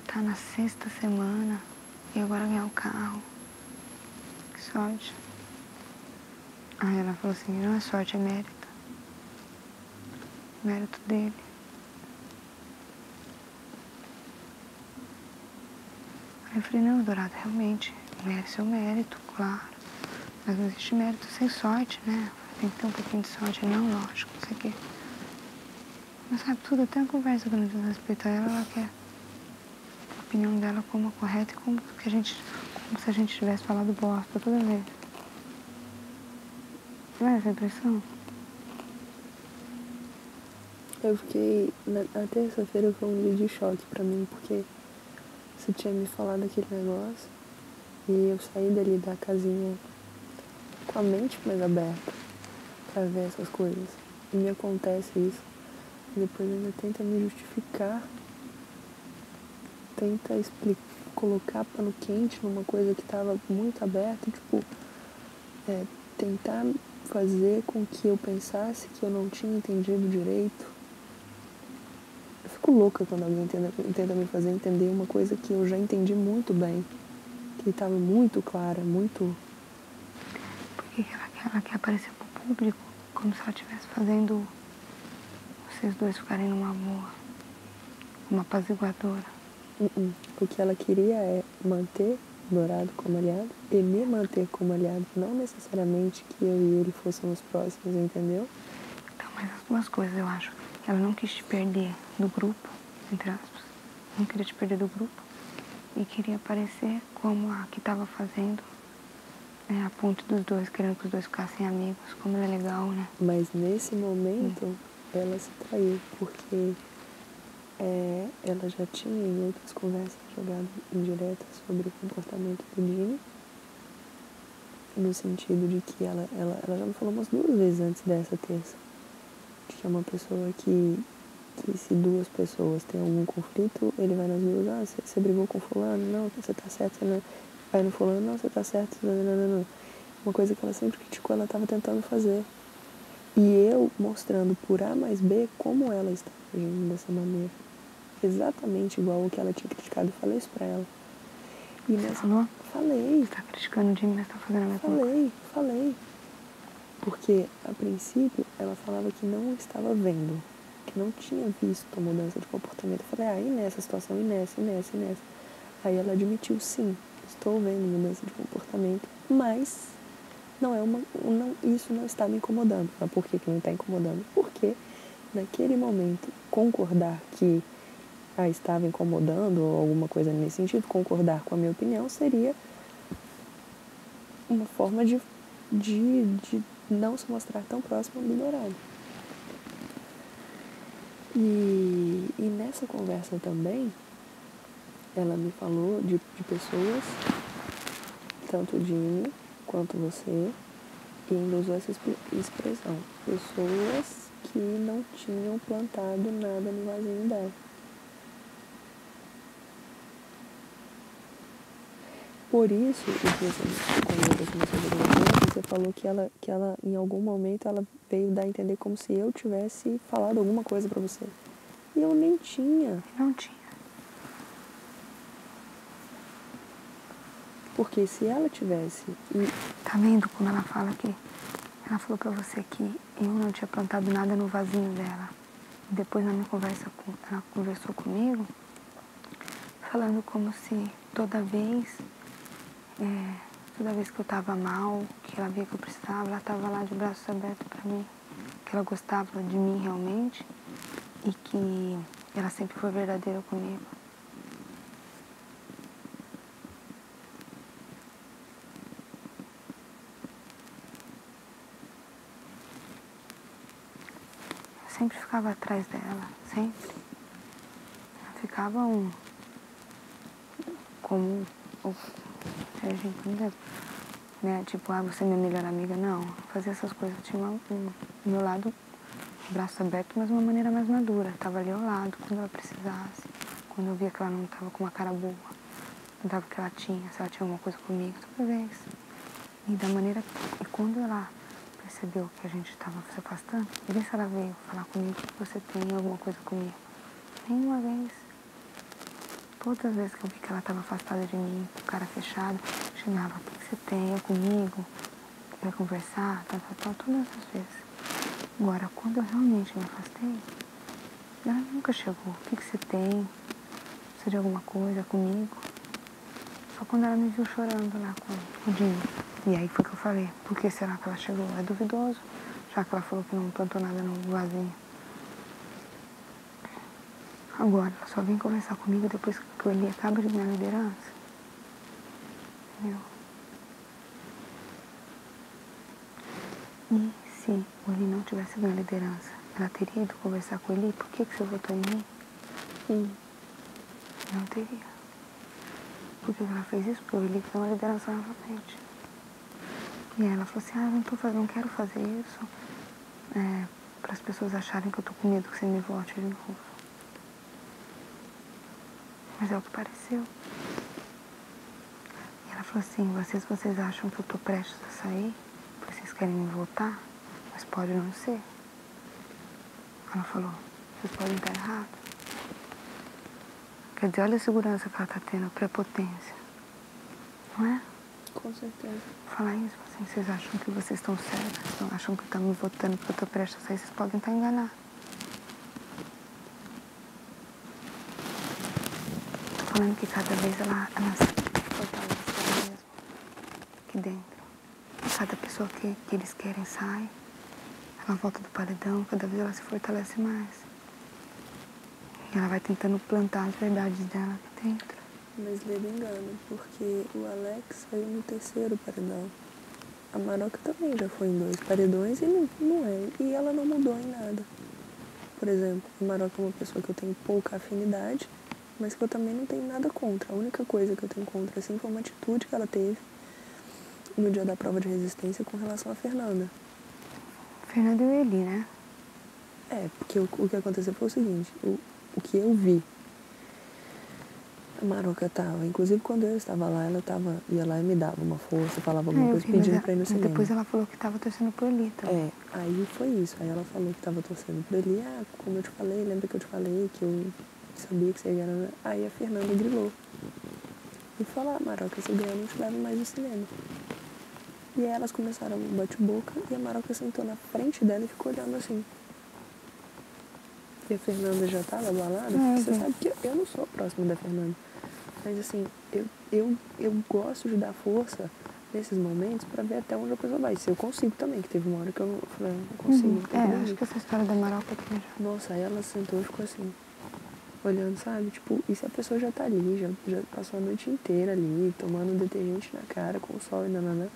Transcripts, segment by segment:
tá na 6ª semana e agora ganhar o carro. Que sorte. Aí ela falou assim, não é sorte, é mérito. Mérito dele. Aí eu falei, não, Dourado, realmente, merece o mérito, claro. Mas não existe mérito sem sorte, né? Tem que ter um pouquinho de sorte. Não, lógico, não sei o quê. Mas sabe, tudo, até a conversa que eu não diz respeito a ela, ela quer a opinião dela como correta e como se a gente tivesse falado bosta toda vez. Não é essa a impressão? Eu fiquei... Na terça-feira foi um dia de choque pra mim, porque você tinha me falado aquele negócio e eu saí dali da casinha com a mente mais aberta pra ver essas coisas. E me acontece isso. E depois ainda tenta me justificar, tenta colocar pano quente numa coisa que tava muito aberta, tipo, tentar fazer com que eu pensasse que eu não tinha entendido direito. Eu fico louca quando alguém tenta me fazer entender uma coisa que eu já entendi muito bem, que estava muito clara, muito... Por que ela quer aparecer pro público como se ela estivesse fazendo vocês dois ficarem numa boa, uma apaziguadora? O que ela queria é manter Dourado como aliado e me manter como aliado, não necessariamente que eu e ele fôssemos próximos, entendeu? Então, mas as duas coisas, eu acho. Ela não quis te perder do grupo, entre aspas. Não queria te perder do grupo. E queria aparecer como a que estava fazendo a ponte dos dois, querendo que os dois ficassem amigos. Como ela é legal, né? Mas nesse momento, ela se traiu, porque ela já tinha em outras conversas jogado indiretas sobre o comportamento do Dini, no sentido de que ela já me falou umas 2 vezes antes dessa terça, de que é uma pessoa que se 2 pessoas têm algum conflito, ele vai nas 2, você brigou com fulano, não, você tá certo, você não... Vai no fulano, não, você tá certo, não. Uma coisa que ela sempre criticou, ela estava tentando fazer. E eu mostrando por A mais B como ela estava agindo dessa maneira. Exatamente igual o que ela tinha criticado, eu falei isso pra ela. E Você falou? Falei. Você tá criticando o Jimmy, mas tá fazendo a mesma coisa. Falei. Porque, a princípio, ela falava que não estava vendo, que não tinha visto a mudança de comportamento. Eu falei, e nessa situação, e nessa. Aí ela admitiu, sim, estou vendo mudança de comportamento, mas isso não está me incomodando. Mas por que não está incomodando? Porque, naquele momento, concordar que estava incomodando, ou alguma coisa nesse sentido, concordar com a minha opinião, seria uma forma de não se mostrar tão próximo do Dourado. E nessa conversa também, ela me falou de pessoas, tanto o Jimmy quanto você, e ainda usou essa expressão, pessoas que não tinham plantado nada no vasinho dela. Por isso, quando você começou a ver, você falou que ela, em algum momento, ela veio dar a entender como se eu tivesse falado alguma coisa pra você. E eu nem tinha. Não tinha. Porque se ela tivesse... Tá vendo como ela fala que... Ela falou pra você que eu não tinha plantado nada no vasinho dela. E depois na minha conversa, ela conversou comigo, falando como se toda vez que eu tava mal, que ela via que eu precisava, ela tava lá de braços abertos pra mim. Que ela gostava de mim realmente e que ela sempre foi verdadeira comigo. Eu sempre ficava atrás dela, sempre. Ficava como a gente, né? Tipo, você é minha melhor amiga. Não, fazia essas coisas. Eu tinha do meu lado, braço aberto, mas de uma maneira mais madura. Tava ali ao lado quando ela precisasse. Quando eu via que ela não tava com uma cara boa. Não tava o que ela tinha, se ela tinha alguma coisa comigo, toda vez. E da maneira... E quando ela percebeu que a gente tava se afastando, e vê se ela veio falar comigo que você tem alguma coisa comigo. Nenhuma vez. todas as vezes que eu vi que ela estava afastada de mim, com cara fechada, chegava, o que você tem? É comigo? Quer conversar? Todas as vezes. Agora, quando eu realmente me afastei, ela nunca chegou. O que você tem? Precisa de alguma coisa comigo? Só quando ela me viu chorando lá com o Dinho. E aí foi que eu falei, por que será que ela chegou? É duvidoso, já que ela falou que não plantou nada no vazio. Agora, ela só vem conversar comigo depois que o Eli acaba de ganhar a liderança. Entendeu? E se o Eli não tivesse ganho a liderança, ela teria ido conversar com o Eli? Por que você votou em mim? Não teria. Por que ela fez isso? Porque o Eli ganhou a liderança novamente. E aí ela falou assim, não quero fazer isso para as pessoas acharem que eu tô com medo que você me vote de novo. Mas é o que pareceu. E ela falou assim, vocês acham que eu tô prestes a sair? Porque vocês querem me votar? Mas pode não ser. Ela falou, vocês podem estar errados. Quer dizer, olha a segurança que ela tá tendo, a prepotência. Não é? Com certeza. Falar isso, assim, vocês acham que vocês estão certos, acham que estão me votando porque eu tô prestes a sair, vocês podem estar enganados. Tô falando que cada vez ela se fortalece ela mesma aqui dentro. Cada pessoa que eles querem sai, ela volta do paredão, cada vez ela se fortalece mais. E ela vai tentando plantar as verdades dela aqui dentro. Mas leva engano, porque o Alex saiu no 3º paredão. A Maroca também já foi em 2 paredões e não é. E ela não mudou em nada. Por exemplo, a Maroca é uma pessoa que eu tenho pouca afinidade, mas que eu também não tenho nada contra. A única coisa que eu tenho contra, assim, foi uma atitude que ela teve no dia da prova de resistência com relação a Fernanda. Fernanda e o Eli, né? Porque o que aconteceu foi o seguinte, o que eu vi. A Maroca tava, inclusive quando eu estava lá, ela ia lá e me dava uma força, falava alguma coisa, pedindo pra ir no cinema. Depois ela falou que tava torcendo pro Eli também. Aí foi isso. Aí ela falou que tava torcendo pro Eli. Como eu te falei, lembra que eu te falei que eu sabia que você ia ganhar? Aí a Fernanda grilou. E falou, Maroca, se ganhar, não te leva mais no cinema. E aí elas começaram um bate-boca e a Maroca sentou na frente dela e ficou olhando assim. E a Fernanda já tava abalada, porque você sabe que eu não sou próxima da Fernanda. Mas assim, eu gosto de dar força nesses momentos pra ver até onde a pessoa vai. Se eu consigo também, que teve uma hora que eu não falei, não consigo. Acho que essa história da Maroca também já. Nossa, aí ela sentou e ficou assim, olhando, sabe? Tipo, e se a pessoa já tá ali, já passou a noite inteira ali, tomando detergente na cara com o sol e nananã,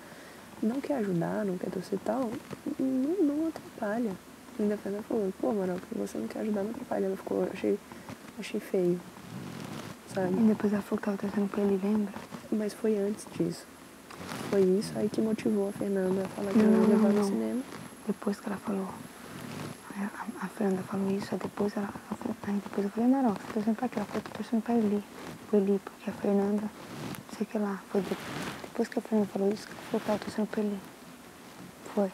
não quer ajudar, não quer torcer e tal, não atrapalha. E ainda a Fernanda falou, pô, Maroca, você não quer ajudar, não atrapalha. Ela ficou, achei feio. Sabe? E depois ela falou que tava torcendo pra ele, lembra? Mas foi antes disso. Foi isso aí que motivou a Fernanda a falar que ela ia levar no cinema. Depois que ela falou. A Fernanda falou isso, aí depois eu falei, Maroca, você tá torcendo pra quê? Ela falou, tô torcendo pra Eli. Pro Eli, porque a Fernanda, não sei o que lá. Foi depois que a Fernanda falou isso, que ela falou que tava torcendo pra Eli. Foi.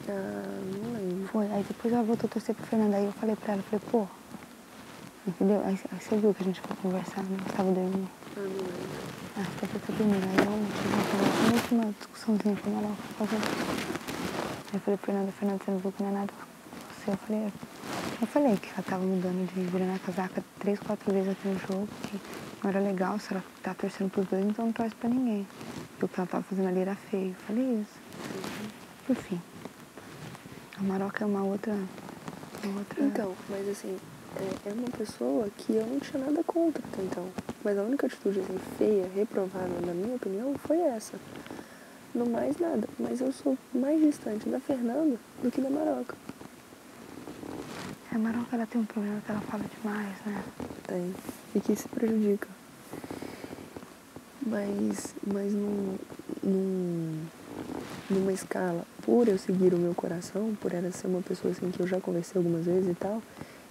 Não lembro. Foi. Aí depois ela voltou a torcer pra Fernanda. Aí eu falei pra ela, pô, entendeu? Aí você viu que a gente foi conversar, né? Você tava dormindo. Não lembro. Depois eu dormindo. Aí eu tive uma última discussãozinha com ela. Aí eu falei, Fernanda, você não viu que não é nada com você? Eu falei que ela tava mudando de virando a casaca 3, 4 vezes aqui no jogo, que não era legal, se ela tá torcendo pros dois, então não torce pra ninguém. E o que ela tava fazendo ali era feio. Eu falei isso. Enfim. A Maroca é uma outra... Então, mas assim, é uma pessoa que eu não tinha nada contra até então. Mas a única atitude assim, feia, reprovável, na minha opinião, foi essa. Não mais nada. Mas eu sou mais distante da Fernanda do que da Maroca. A Maroca, ela tem um problema que ela fala demais, né? Tem. E que se prejudica. Mas numa escala, por eu seguir o meu coração, por ela ser uma pessoa assim que eu já conversei algumas vezes e tal,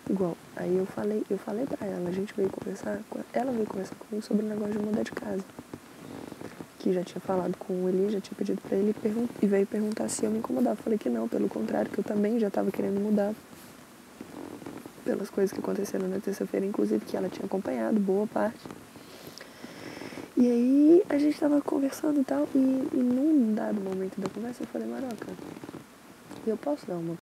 igual, aí eu falei pra ela, a gente veio conversar, ela veio conversar comigo sobre o negócio de mudar de casa. Que já tinha falado com ele, já tinha pedido pra ele e veio perguntar se eu me incomodava. Eu falei que não, pelo contrário, que eu também já tava querendo mudar. pelas coisas que aconteceram na terça-feira, inclusive que ela tinha acompanhado boa parte. E aí a gente tava conversando e tal, e num dado momento da conversa eu falei, Maroca, eu posso dar uma